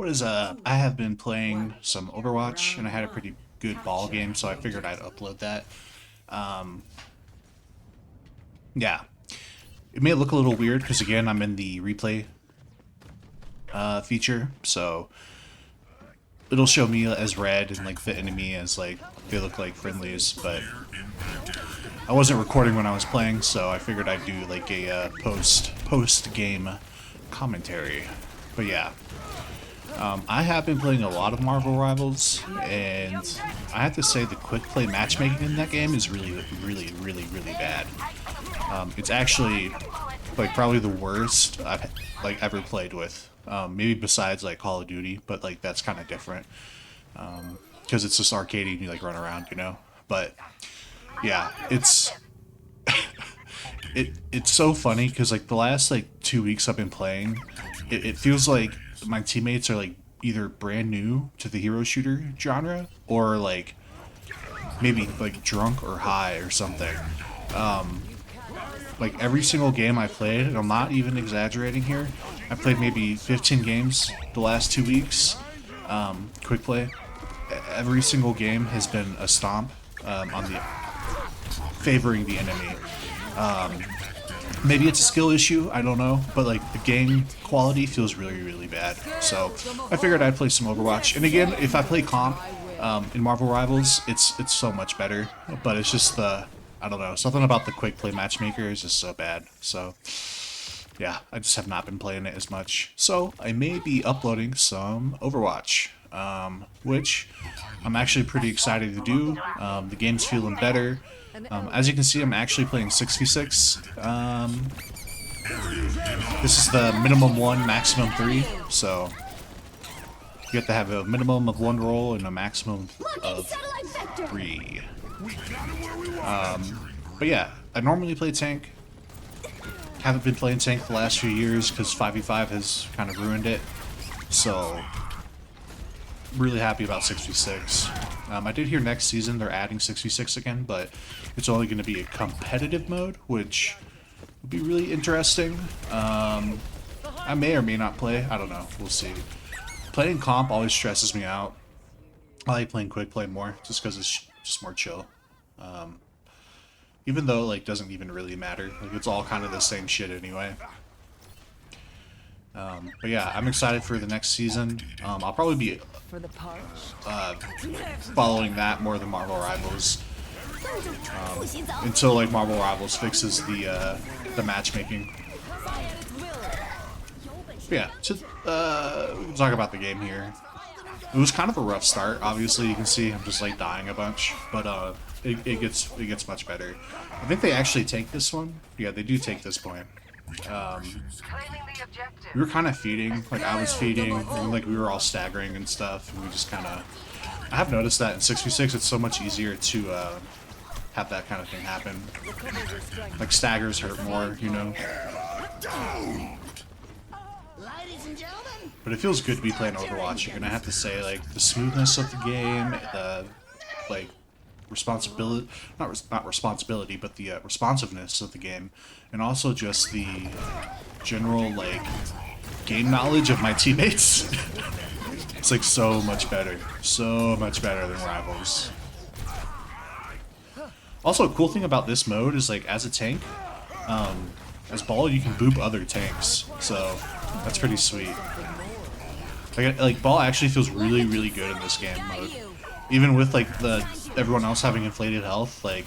What is I have been playing some Overwatch and I had a pretty good ball game, so I figured I'd upload that. Um, yeah, it may look a little weird because again I'm in the replay feature, so it'll show me as red and like the enemy as like they look like friendlies, but I wasn't recording when I was playing, so I figured I'd do like a post game commentary. But yeah. I have been playing a lot of Marvel Rivals, and I have to say the quick play matchmaking in that game is really bad. It's actually like probably the worst I've like ever played with. Maybe besides like Call of Duty, but like that's kind of different because it's just arcadey and you like run around, you know. But yeah, it's so funny because like the last like 2 weeks I've been playing, it feels like my teammates are like either brand new to the hero shooter genre or like maybe like drunk or high or something. Like every single game I played, and I'm not even exaggerating here, I played maybe 15 games the last 2 weeks. Quick play. Every single game has been a stomp on the favoring the enemy. Maybe it's a skill issue, I don't know, but like the game quality feels really bad. So I figured I'd play some Overwatch. And again, if I play comp in Marvel Rivals, it's so much better. But it's just I don't know, something about the quick play matchmaker is just so bad. So yeah, I just have not been playing it as much. So I may be uploading some Overwatch, which I'm actually pretty excited to do. The game's feeling better. As you can see, I'm actually playing 6v6. This is the minimum 1, maximum 3, so you have to have a minimum of 1 roll and a maximum of 3. But yeah, I normally play tank. Haven't been playing tank the last few years because 5v5 has kind of ruined it. So really happy about 6v6. I did hear next season they're adding 6v6 again, but it's only going to be a competitive mode, which would be really interesting. I may or may not play. I don't know. We'll see. Playing comp always stresses me out. I like playing quick play more, just because it's just more chill. Even though like doesn't even really matter. Like it's all kind of the same shit anyway. But yeah, I'm excited for the next season. I'll probably be following that more than Marvel Rivals until like Marvel Rivals fixes the matchmaking. But yeah, we'll talk about the game here. It was kind of a rough start. Obviously, you can see I'm just like dying a bunch, but it gets much better. I think they actually take this one. Yeah, they do take this point. We were kind of feeding, like I was feeding, and like we were all staggering and stuff, and we just kind of... I have noticed that in 6v6 it's so much easier to have that kind of thing happen. Like staggers hurt more, you know? But it feels good to be playing Overwatch. You're gonna have to say, like, the smoothness of the game, the, like, responsibility, not responsibility, but the responsiveness of the game, and also just the general like game knowledge of my teammates. It's like so much better than Rivals. Also, a cool thing about this mode is like as a tank, as Ball you can boop other tanks, so that's pretty sweet. Like Ball actually feels really good in this game mode. Even with like everyone else having inflated health, like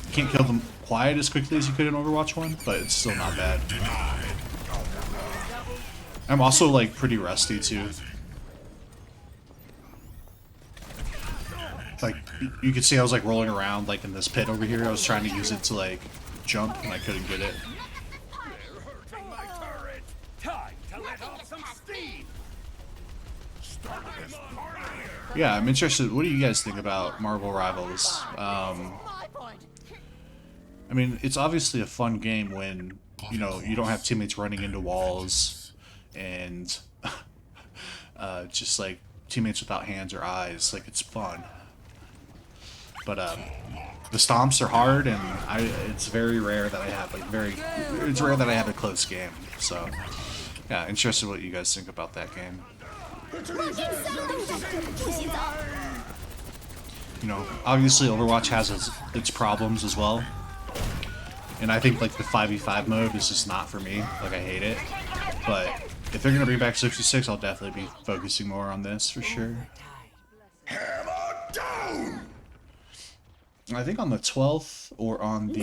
you can't kill them quite as quickly as you could in Overwatch 1, but it's still not bad. I'm also like pretty rusty too. Like you could see I was like rolling around like in this pit over here. I was trying to use it to like jump and I couldn't get it. Yeah, I'm interested. What do you guys think about Marvel Rivals? I mean, it's obviously a fun game when, you know, you don't have teammates running into walls and just like teammates without hands or eyes. Like, it's fun. But the stomps are hard, and it's very rare that I have it's rare that I have a close game. So yeah, interested what you guys think about that game. You know, obviously Overwatch has its problems as well. And I think like the 5v5 mode is just not for me. Like I hate it. But if they're gonna bring back 66, I'll definitely be focusing more on this for sure. I think on the 12th or on the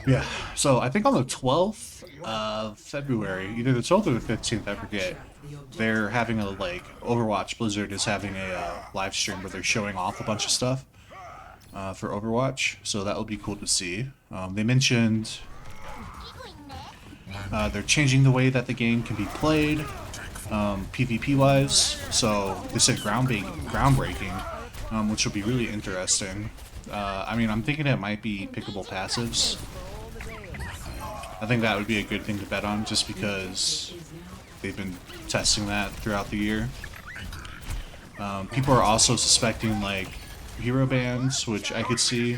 yeah. So I think on the 12th of February, either the 12th or the 15th, I forget. They're having a like Overwatch Blizzard is having a live stream where they're showing off a bunch of stuff for Overwatch. So that will be cool to see. They mentioned they're changing the way that the game can be played, PvP wise. So they said groundbreaking, which will be really interesting. I mean, I'm thinking it might be pickable passives. I think that would be a good thing to bet on, just because they've been testing that throughout the year. People are also suspecting like hero bans, which I could see.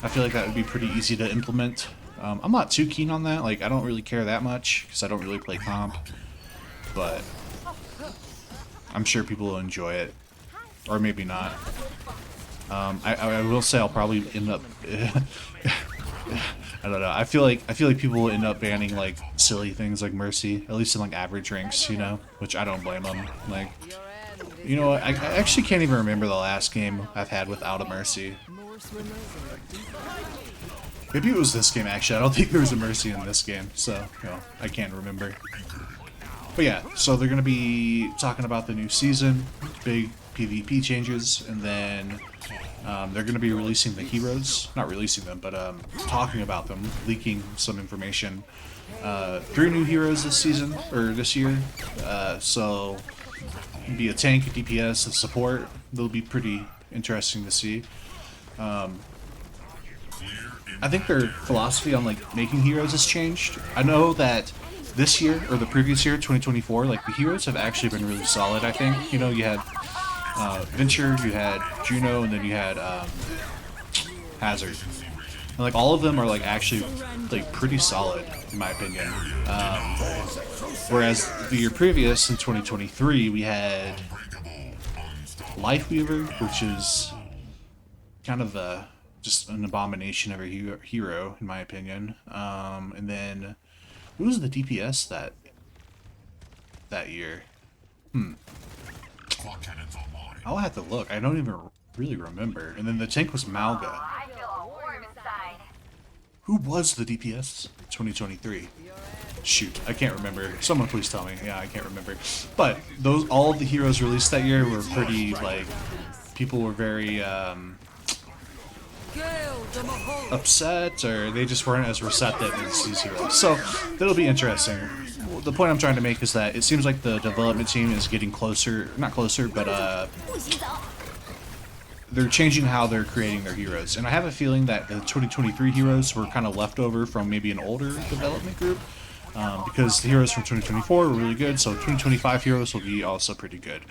I feel like that would be pretty easy to implement. I'm not too keen on that. Like, I don't really care that much because I don't really play comp, but I'm sure people will enjoy it, or maybe not. I will say I'll probably end up. I don't know. I feel like people will end up banning like silly things like Mercy, at least in like average ranks, you know, which I don't blame them. Like, you know what? I actually can't even remember the last game I've had without a Mercy. Maybe it was this game actually. I don't think there was a Mercy in this game, so you know, I can't remember. But yeah, so they're gonna be talking about the new season, big PvP changes, and then they're going to be releasing the heroes, not releasing them, but talking about them, leaking some information. 3 new heroes this season, or this year, so it'll be a tank, a DPS, a support. They'll be pretty interesting to see. I think their philosophy on like making heroes has changed. I know that this year, or the previous year, 2024, like the heroes have actually been really solid, I think. You know, you had Venture, you had Juno, and then you had Hazard. And like all of them are like actually like pretty solid in my opinion. Whereas the year previous in 2023 we had Lifeweaver, which is kind of just an abomination of a hero in my opinion. And then who was the DPS that year? I'll have to look. I don't even really remember. And then the tank was Malga. Who was the DPS 2023? Shoot, I can't remember. Someone please tell me. Yeah, I can't remember. But all of the heroes released that year were pretty, like, people were very upset, or they just weren't as receptive as these heroes. So that'll be interesting. The point I'm trying to make is that it seems like the development team is getting closer, not closer, but they're changing how they're creating their heroes. And I have a feeling that the 2023 heroes were kind of left over from maybe an older development group, because the heroes from 2024 were really good, so 2025 heroes will be also pretty good.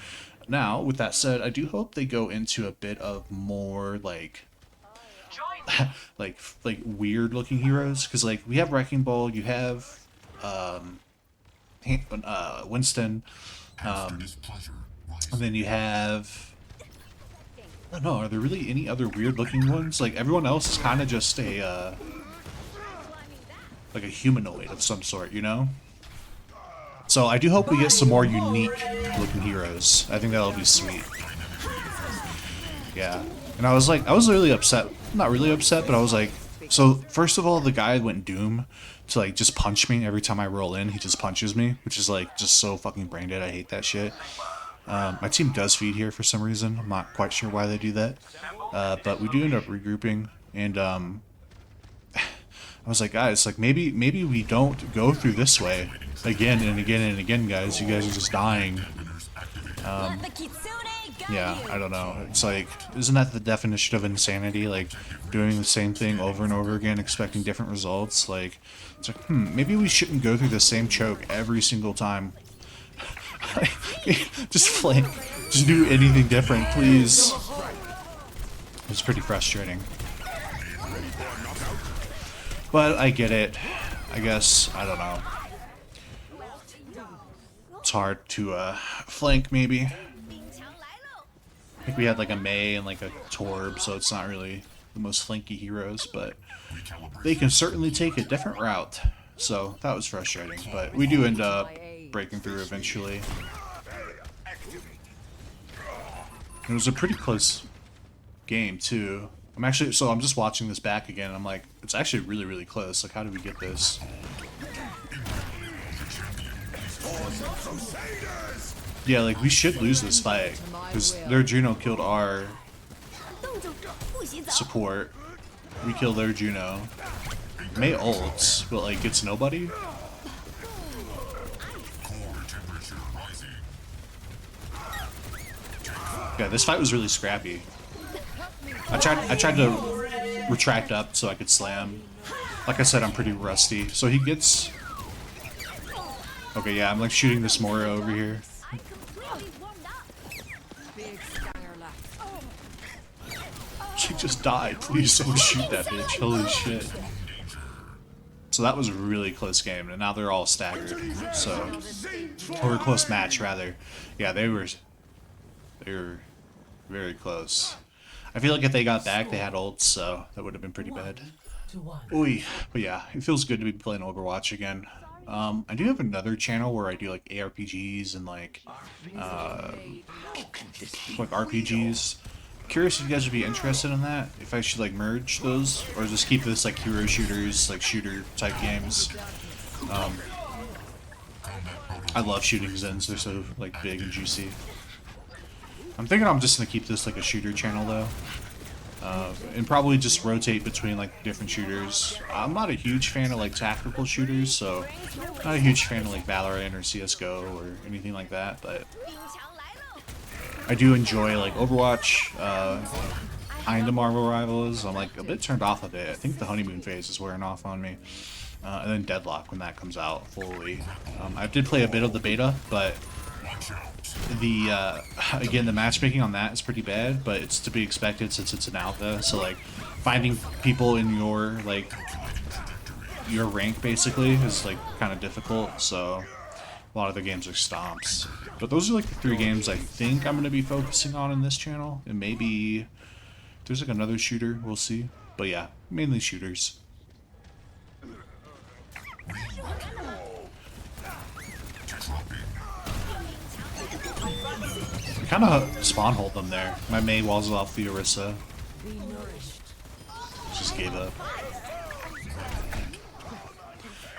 Now, with that said, I do hope they go into a bit of more, like, like weird looking heroes, because like we have Wrecking Ball, you have Winston, and then you have, I don't know, are there really any other weird looking ones? Like everyone else is kind of just a like a humanoid of some sort, you know? So I do hope we get some more unique looking heroes. I think that'll be sweet. Yeah. And I was really upset. Not really upset, but I was like, so first of all, the guy went Doom to like just punch me every time I roll in. He just punches me, which is like just so fucking brain dead. I hate that shit. My team does feed here for some reason. I'm not quite sure why they do that. But we do end up regrouping, and I was like, guys, like maybe we don't go through this way again and again and again, guys. You guys are just dying. Yeah, I don't know. It's like, isn't that the definition of insanity? Like, doing the same thing over and over again, expecting different results? Like, it's like, maybe we shouldn't go through the same choke every single time. Just flame. Just do anything different, please. It's pretty frustrating. But I get it. I guess, I don't know. hard to flank maybe. I think we had like a Mei and like a Torb, so it's not really the most flanky heroes, but they can certainly take a different route. So that was frustrating, but we do end up breaking through eventually. It was a pretty close game too. I'm just watching this back again. And I'm like, it's actually really, really close. Like, how did we get this? Yeah, like we should lose this fight because their Juno killed our support. We killed their Juno. Mei ults, but like gets nobody. Yeah, this fight was really scrappy. I tried to retract up so I could slam. Like I said, I'm pretty rusty. So he gets... Okay, yeah, I'm like shooting this Moira over here. She just died. Please don't shoot that bitch. Holy shit. So that was a really close game, and now they're all staggered. So, or a close match rather. Yeah, they were very close. I feel like if they got back, they had ults, so that would have been pretty bad. Oy. But yeah, it feels good to be playing Overwatch again. I do have another channel where I do like ARPGs and like RPGs. Curious if you guys would be interested in that. If I should like merge those, or just keep this like hero shooters, like shooter type games. I love shooting Zens. They're so like big and juicy. I'm thinking I'm just gonna keep this like a shooter channel though, and probably just rotate between like different shooters. I'm not a huge fan of like tactical shooters, so not a huge fan of like Valorant or CS:GO or anything like that. But I do enjoy like Overwatch, kinda Marvel Rivals. I'm like a bit turned off of it. I think the honeymoon phase is wearing off on me, and then Deadlock when that comes out fully. I did play a bit of the beta, but the again, the matchmaking on that is pretty bad, but it's to be expected since it's an alpha. So like finding people in your your rank basically is like kind of difficult. So a lot of the games are stomps. But those are like the 3 games I think I'm going to be focusing on in this channel. And maybe there's like another shooter, we'll see. But yeah, mainly shooters. I kind of spawn hold them there. My Mei walls off the Orisa. Just gave up.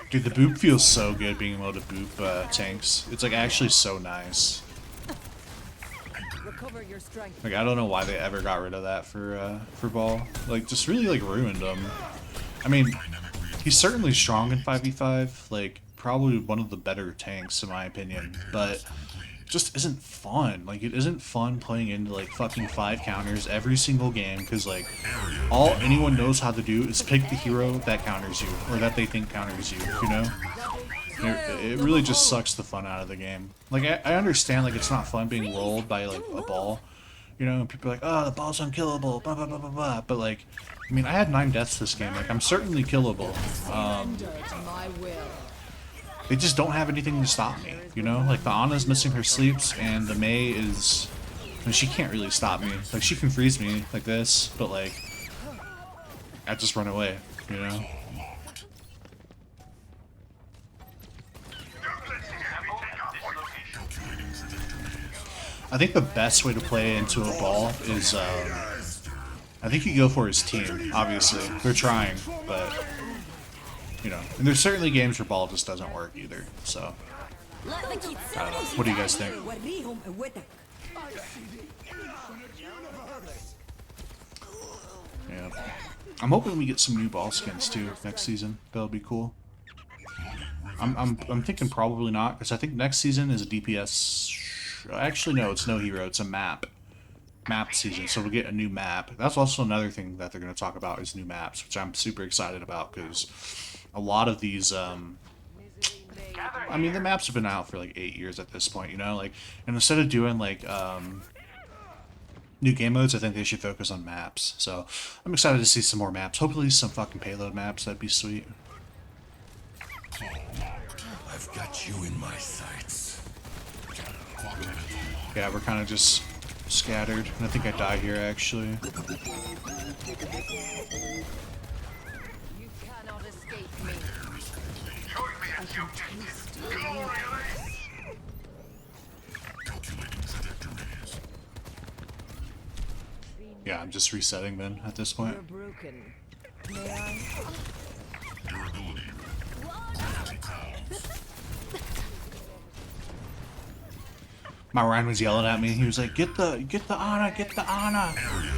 Dude, the boop feels so good being able to boop tanks. It's like actually so nice. Like I don't know why they ever got rid of that for Ball. Like just really like ruined him. I mean, he's certainly strong in 5v5. Like probably one of the better tanks in my opinion, but just isn't fun. Like it isn't fun playing into like fucking 5 counters every single game because like all anyone knows how to do is pick the hero that counters you or that they think counters you, you know? It really just sucks the fun out of the game. Like I understand like it's not fun being rolled by like a ball, you know, and people are like, oh, the ball's unkillable, blah blah blah blah blah. But like, I mean, I had 9 deaths this game. Like I'm certainly killable. They just don't have anything to stop me, you know? Like, the Ana's missing her sleeps, and the Mei is... I mean, she can't really stop me. Like, she can freeze me like this, but, like... I just run away, you know? I think the best way to play into a ball is, I think you go for his team, obviously. They're trying, but... You know, and there's certainly games where ball just doesn't work either, so... I don't know. What do you guys think? Yeah. I'm hoping we get some new ball skins too next season. That'll be cool. I'm thinking probably not, because I think next season is a DPS... Actually, no, it's no hero. It's a map season, so we'll get a new map. That's also another thing that they're going to talk about is new maps, which I'm super excited about, because... A lot of these, I mean, the maps have been out for like 8 years at this point, you know? Like, and instead of doing like, new game modes, I think they should focus on maps. So, I'm excited to see some more maps. Hopefully some fucking payload maps, that'd be sweet. I've got you in my sights. Yeah, we're kind of just scattered. And I think I die here, actually. You cannot escape me. I can taste you. Yeah, I'm just resetting then at this point. You're broken. May I? My Ryan was yelling at me. He was like, get the Ana, get the Ana.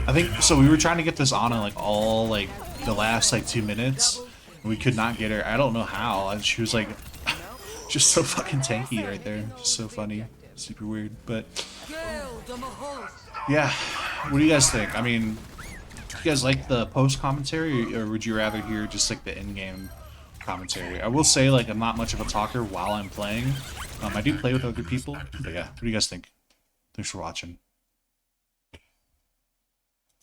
I think, so we were trying to get this Ana like all like the last like 2 minutes. And we could not get her. I don't know how. And she was like, just so fucking tanky right there. Just so funny. Super weird. But yeah, what do you guys think? I mean, do you guys like the post commentary, or would you rather hear just like the in-game commentary? I will say, like, I'm not much of a talker while I'm playing. I do play with other people, but yeah, what do you guys think? Thanks for watching.